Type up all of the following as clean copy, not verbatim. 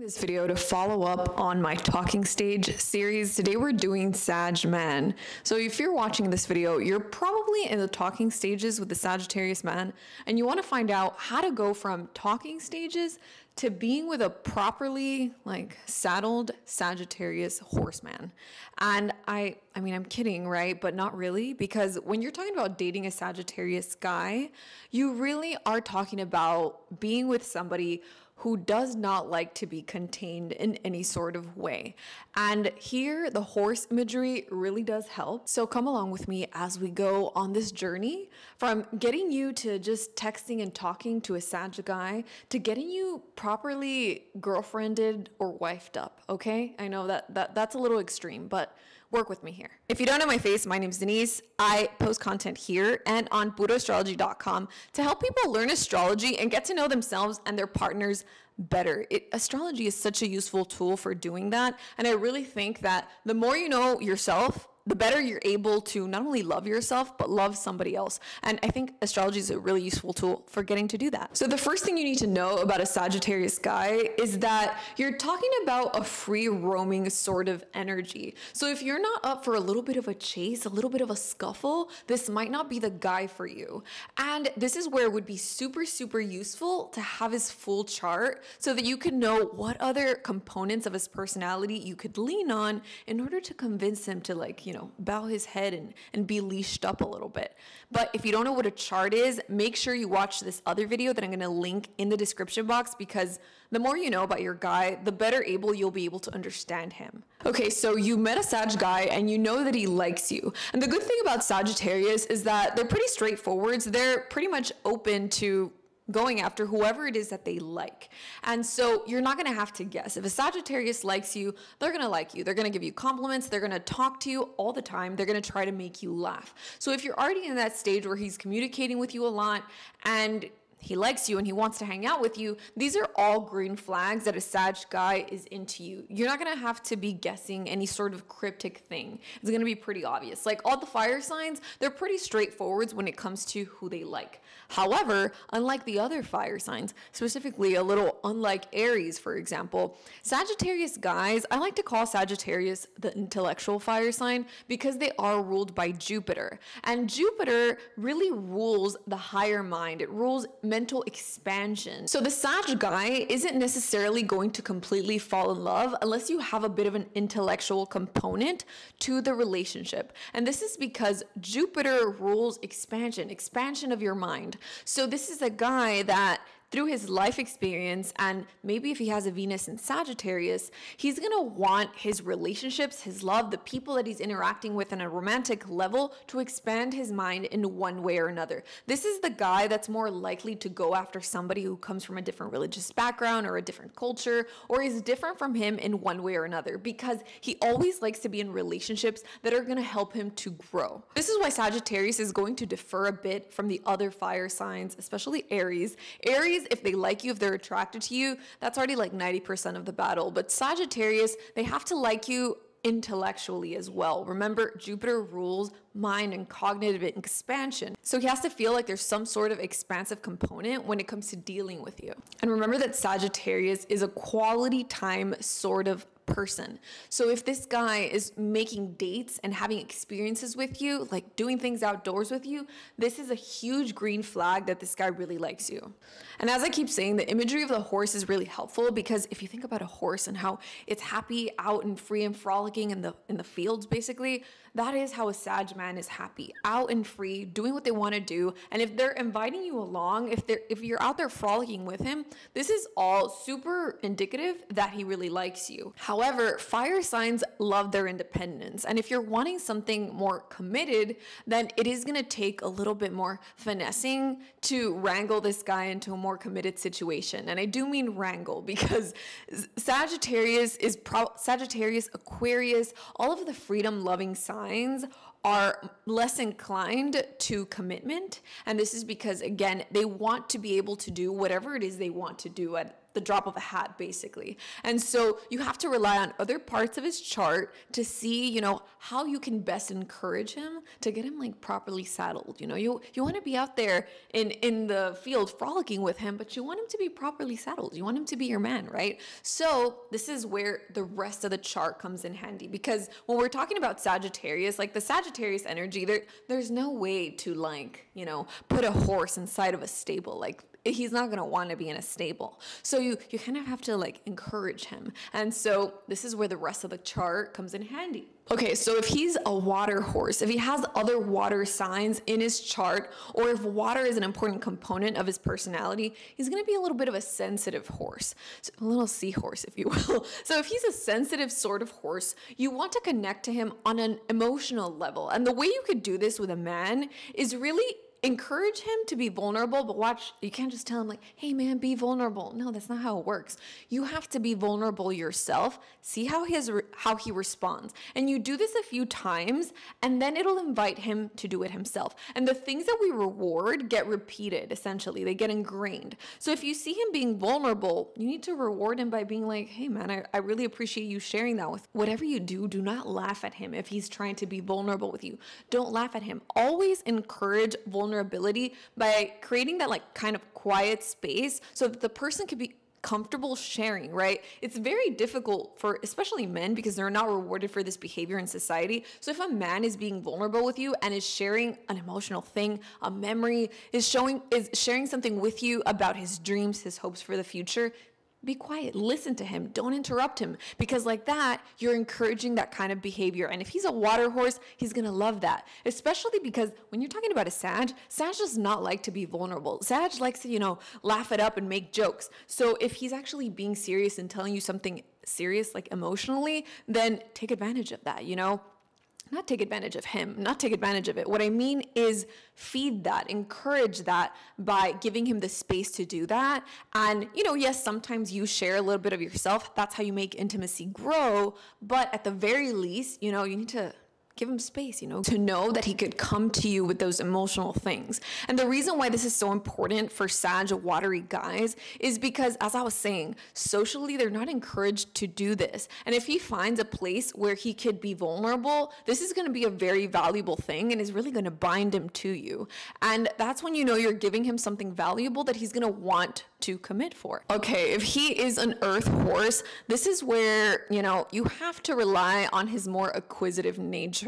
This video to follow up on my talking stage series. Today we're doing Sag man. So if you're watching this video, you're probably in the talking stages with the Sagittarius man, and you want to find out how to go from talking stages to being with a properly saddled Sagittarius horseman. And I mean, I'm kidding, right? But not really, because when you're talking about dating a Sagittarius guy, you really are talking about being with somebody who does not like to be contained in any sort of way. And here, the horse imagery really does help. So come along with me as we go on this journey from getting you to just texting and talking to a Sag guy to getting you properly girlfriended or wifed up, okay? I know that's a little extreme, but work with me here. If you don't know my face, my name's Denise. I post content here and on puroastrology.com to help people learn astrology and get to know themselves and their partners better. Astrology is such a useful tool for doing that. And I really think that the more you know yourself, the better you're able to not only love yourself, but love somebody else. And I think astrology is a really useful tool for getting to do that. So the first thing you need to know about a Sagittarius guy is that you're talking about a free roaming sort of energy. So if you're not up for a little bit of a chase, a little bit of a scuffle, this might not be the guy for you. And this is where it would be super, super useful to have his full chart so that you can know what other components of his personality you could lean on in order to convince him to bow his head and be leashed up a little bit. But if you don't know what a chart is, make sure you watch this other video that I'm going to link in the description box, because the more you know about your guy, the better you'll be able to understand him. Okay, so you met a Sag guy and you know that he likes you. And the good thing about Sagittarius is that they're pretty straightforward. So they're pretty much open to going after whoever it is that they like. And so you're not gonna have to guess. If a Sagittarius likes you, they're gonna like you. They're gonna give you compliments. They're gonna talk to you all the time. They're gonna try to make you laugh. So if you're already in that stage where he's communicating with you a lot and he likes you and he wants to hang out with you, these are all green flags that a Sag guy is into you. You're not gonna have to be guessing any sort of cryptic thing. It's gonna be pretty obvious. Like all the fire signs, they're pretty straightforward when it comes to who they like. However, unlike the other fire signs, specifically a little unlike Aries, for example, Sagittarius guys, I like to call Sagittarius the intellectual fire sign because they are ruled by Jupiter. And Jupiter really rules the higher mind. It rules mental expansion. So the Sag guy isn't necessarily going to completely fall in love unless you have a bit of an intellectual component to the relationship. And this is because Jupiter rules expansion of your mind. So this is a guy that through his life experience, and maybe if he has a Venus in Sagittarius, he's gonna want his relationships, his love, the people that he's interacting with on a romantic level to expand his mind in one way or another. This is the guy that's more likely to go after somebody who comes from a different religious background or a different culture, or is different from him in one way or another, because he always likes to be in relationships that are gonna help him to grow. This is why Sagittarius is going to differ a bit from the other fire signs, especially Aries. Aries, if they like you, if they're attracted to you, that's already like 90% of the battle. But Sagittarius, they have to like you intellectually as well. Remember, Jupiter rules mind and cognitive expansion. So he has to feel like there's some sort of expansive component when it comes to dealing with you. And remember that Sagittarius is a quality time sort of person. So if this guy is making dates and having experiences with you, like doing things outdoors with you, this is a huge green flag that this guy really likes you. And as I keep saying, the imagery of the horse is really helpful, because if you think about a horse and how it's happy out and free and frolicking in the fields, basically, that is how a Sag man is happy, out and free, doing what they want to do. And if they're inviting you along, if you're out there frolicking with him, this is all super indicative that he really likes you. However, fire signs love their independence. And if you're wanting something more committed, then it is going to take a little bit more finessing to wrangle this guy into a more committed situation. And I do mean wrangle, because Sagittarius, Aquarius, all of the freedom loving signs are less inclined to commitment. And this is because, again, they want to be able to do whatever it is they want to do at the drop of a hat, basically. And so you have to rely on other parts of his chart to see, you know, how you can best encourage him to get him like properly saddled. You know, you want to be out there in the field frolicking with him, but you want him to be properly saddled. You want him to be your man, right? So this is where the rest of the chart comes in handy, because when we're talking about Sagittarius, like the Sagittarius energy, there's no way to like, you know, put a horse inside of a stable. Like he's not going to want to be in a stable. So you kind of have to like encourage him. And so this is where the rest of the chart comes in handy. Okay, so if he's a water horse, if he has other water signs in his chart, or if water is an important component of his personality, he's going to be a little bit of a sensitive horse, so a little seahorse, if you will. So if he's a sensitive sort of horse, you want to connect to him on an emotional level. And the way you could do this with a man is really encourage him to be vulnerable, but watch, you can't just tell him like, hey man, be vulnerable. No, that's not how it works. You have to be vulnerable yourself. See how he responds. And you do this a few times, and then it'll invite him to do it himself. And the things that we reward get repeated, essentially. They get ingrained. So if you see him being vulnerable, you need to reward him by being like, hey man, I really appreciate you sharing that with whatever you do. Do not laugh at him if he's trying to be vulnerable with you. Don't laugh at him. Always encourage vulnerability by creating that like kind of quiet space so that the person could be comfortable sharing, right? It's very difficult for especially men because they're not rewarded for this behavior in society. So if a man is being vulnerable with you and is sharing an emotional thing, a memory, is sharing something with you about his dreams, his hopes for the future, be quiet, listen to him, don't interrupt him, because like that, you're encouraging that kind of behavior. And if he's a water horse, he's gonna love that, especially because when you're talking about a Sag does not like to be vulnerable. Sag likes to, you know, laugh it up and make jokes. So if he's actually being serious and telling you something serious, like emotionally, then take advantage of that, you know? Not take advantage of him, not take advantage of it. What I mean is feed that, encourage that by giving him the space to do that. And, you know, yes, sometimes you share a little bit of yourself. That's how you make intimacy grow. But at the very least, you know, you need to give him space, you know, to know that he could come to you with those emotional things. And the reason why this is so important for Sag watery guys is because, as I was saying, socially, they're not encouraged to do this. And if he finds a place where he could be vulnerable, this is going to be a very valuable thing and is really going to bind him to you. And that's when you know you're giving him something valuable that he's going to want to commit for. Okay, if he is an earth horse, this is where, you know, you have to rely on his more acquisitive nature.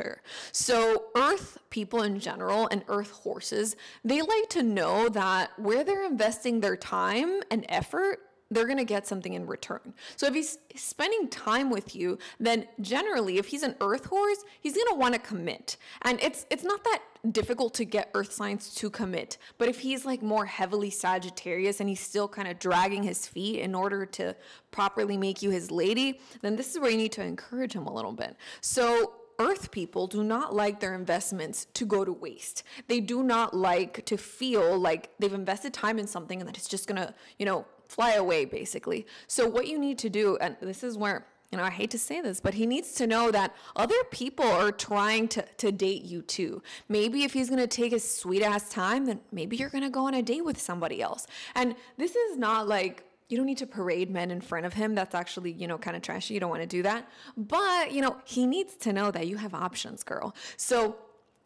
So earth people in general and earth horses, they like to know that where they're investing their time and effort, they're going to get something in return. So if he's spending time with you, then generally, if he's an earth horse, he's going to want to commit. And it's not that difficult to get earth signs to commit. But if he's like more heavily Sagittarius and he's still kind of dragging his feet in order to properly make you his lady, then this is where you need to encourage him a little bit. So earth people do not like their investments to go to waste. They do not like to feel like they've invested time in something and that it's just going to, you know, fly away, basically. So what you need to do, and this is where, you know, I hate to say this, but he needs to know that other people are trying to date you too. Maybe if he's going to take his sweet ass time, then maybe you're going to go on a date with somebody else. And this is not like, you don't need to parade men in front of him. That's actually, you know, kind of trashy. You don't want to do that. But, you know, he needs to know that you have options, girl. So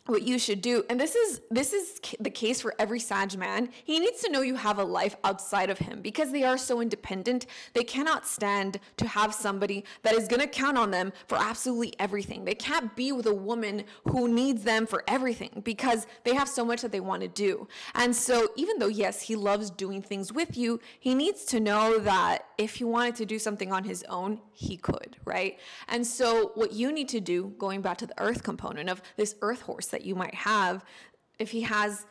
what you should do, and this is the case for every Sag man, he needs to know you have a life outside of him because they are so independent. They cannot stand to have somebody that is going to count on them for absolutely everything. They can't be with a woman who needs them for everything because they have so much that they want to do. And so even though, yes, he loves doing things with you, he needs to know that if he wanted to do something on his own, he could, right? And so what you need to do, going back to the earth component of this earth horse that you might have, if he has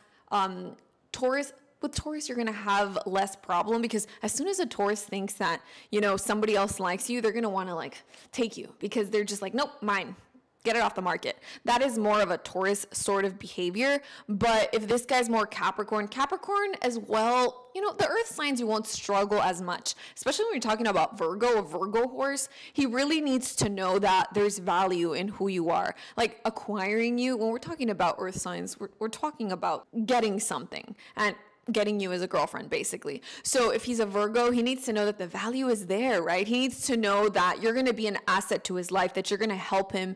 Taurus, with Taurus, you're going to have less problem because as soon as a Taurus thinks that, you know, somebody else likes you, they're going to want to like take you because they're just like, nope, mine. Get it off the market. That is more of a Taurus sort of behavior. But if this guy's more Capricorn as well, you know, the earth signs, you won't struggle as much, especially when you're talking about Virgo, a Virgo horse. He really needs to know that there's value in who you are. Like acquiring you, when we're talking about earth signs, we're talking about getting something. And getting you as a girlfriend, basically. So if he's a Virgo, he needs to know that the value is there, right? He needs to know that you're going to be an asset to his life, that you're going to help him,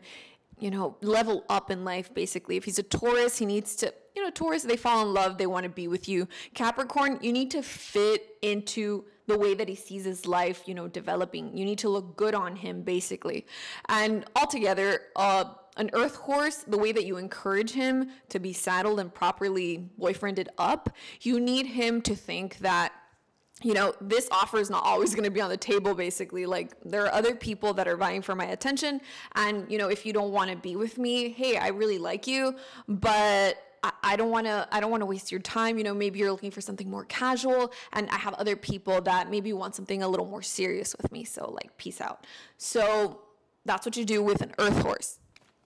you know, level up in life, basically. If he's a Taurus, he needs to, you know, Taurus, they fall in love, they want to be with you. Capricorn, you need to fit into the way that he sees his life, you know, developing. You need to look good on him, basically. And altogether, an earth horse, the way that you encourage him to be saddled and properly boyfriended up, you need him to think that, you know, this offer is not always going to be on the table, basically. Like, there are other people that are vying for my attention. And, you know, if you don't want to be with me, hey, I really like you, but I don't want to waste your time. You know, maybe you're looking for something more casual, and I have other people that maybe want something a little more serious with me. So, like, peace out. So that's what you do with an earth horse.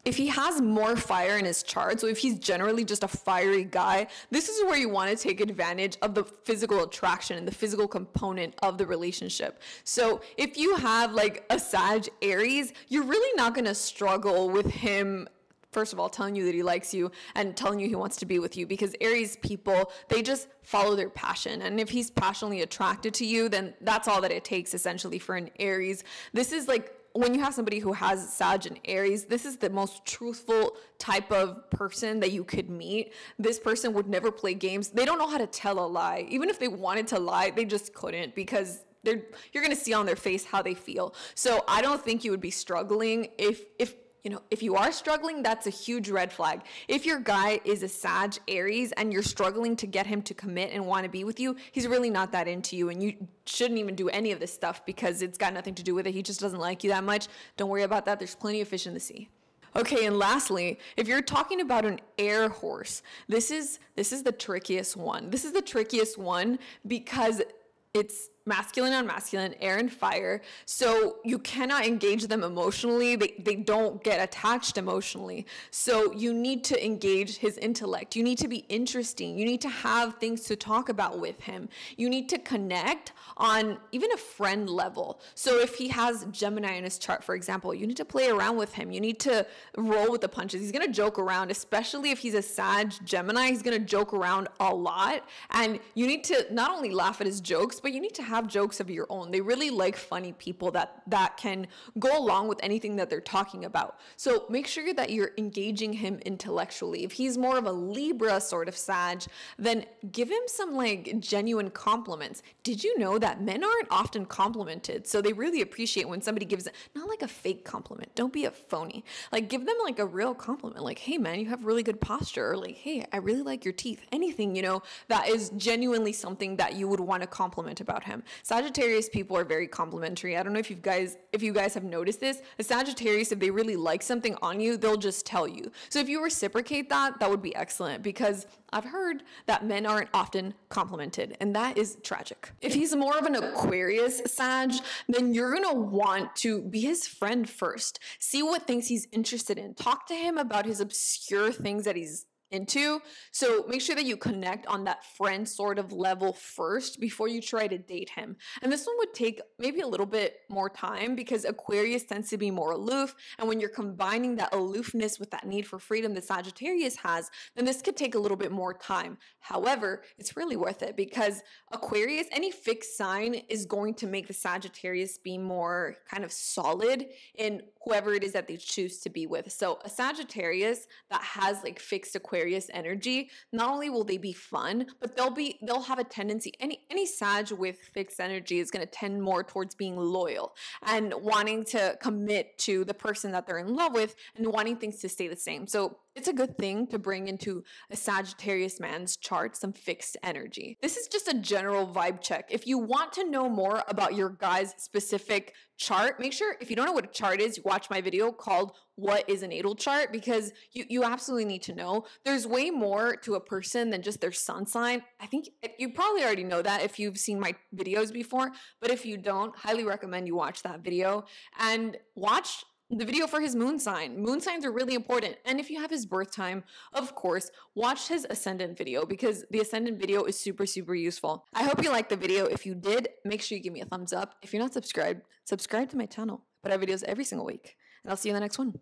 If he has more fire in his chart, so if he's generally just a fiery guy, this is where you want to take advantage of the physical attraction and the physical component of the relationship. So if you have like a Sag Aries, you're really not going to struggle with him, first of all, telling you that he likes you and telling you he wants to be with you, because Aries people, they just follow their passion. And if he's passionately attracted to you, then that's all that it takes essentially for an Aries. This is like, when you have somebody who has Sag and Aries, this is the most truthful type of person that you could meet. This person would never play games. They don't know how to tell a lie. Even if they wanted to lie, they just couldn't, because you're going to see on their face how they feel. So I don't think you would be struggling. If you are struggling, that's a huge red flag. If your guy is a Sag Aries and you're struggling to get him to commit and want to be with you, he's really not that into you, and you shouldn't even do any of this stuff because it's got nothing to do with it. He just doesn't like you that much. Don't worry about that. There's plenty of fish in the sea. Okay, and lastly, if you're talking about an air horse, this is the trickiest one. This is the trickiest one because it's masculine on masculine, air and fire. So you cannot engage them emotionally. They don't get attached emotionally. So you need to engage his intellect. You need to be interesting. You need to have things to talk about with him. You need to connect on even a friend level. So if he has Gemini in his chart, for example, you need to play around with him. You need to roll with the punches. He's going to joke around, especially if he's a Sag Gemini. He's going to joke around a lot. And you need to not only laugh at his jokes, but you need to have jokes of your own. They really like funny people that can go along with anything that they're talking about. So make sure that you're engaging him intellectually. If he's more of a Libra sort of Sag, then give him some like genuine compliments. Did you know that men aren't often complimented? So they really appreciate when somebody gives it, not like a fake compliment. Don't be a phony. Like, give them like a real compliment. Like, hey man, you have really good posture. Or like, hey, I really like your teeth. Anything, you know, that is genuinely something that you would want to compliment about him. Sagittarius people are very complimentary. I don't know if you guys have noticed this. A Sagittarius, if they really like something on you, they'll just tell you. So if you reciprocate that, that would be excellent, because I've heard that men aren't often complimented, and that is tragic. If he's more of an Aquarius Sag, then you're gonna want to be his friend first. See what things he's interested in. Talk to him about his obscure things that he's into. So make sure that you connect on that friend sort of level first before you try to date him. And this one would take maybe a little bit more time, because Aquarius tends to be more aloof. And when you're combining that aloofness with that need for freedom that Sagittarius has, then this could take a little bit more time. However, it's really worth it, because Aquarius, any fixed sign, is going to make the Sagittarius be more kind of solid in whoever it is that they choose to be with. So a Sagittarius that has like fixed Aquarius energy, not only will they be fun, but they'll have a tendency, any Sag with fixed energy is going to tend more towards being loyal and wanting to commit to the person that they're in love with and wanting things to stay the same. So it's a good thing to bring into a Sagittarius man's chart some fixed energy. This is just a general vibe check. If you want to know more about your guy's specific chart, make sure, if you don't know what a chart is, you watch my video called What is a Natal Chart, because you absolutely need to know. There's way more to a person than just their sun sign. I think you probably already know that if you've seen my videos before, but if you don't, highly recommend you watch that video and watch the video for his moon sign. Moon signs are really important. And if you have his birth time, of course, watch his ascendant video, because the ascendant video is super, super useful. I hope you liked the video. If you did, make sure you give me a thumbs up. If you're not subscribed, subscribe to my channel. I put out videos every single week, and I'll see you in the next one.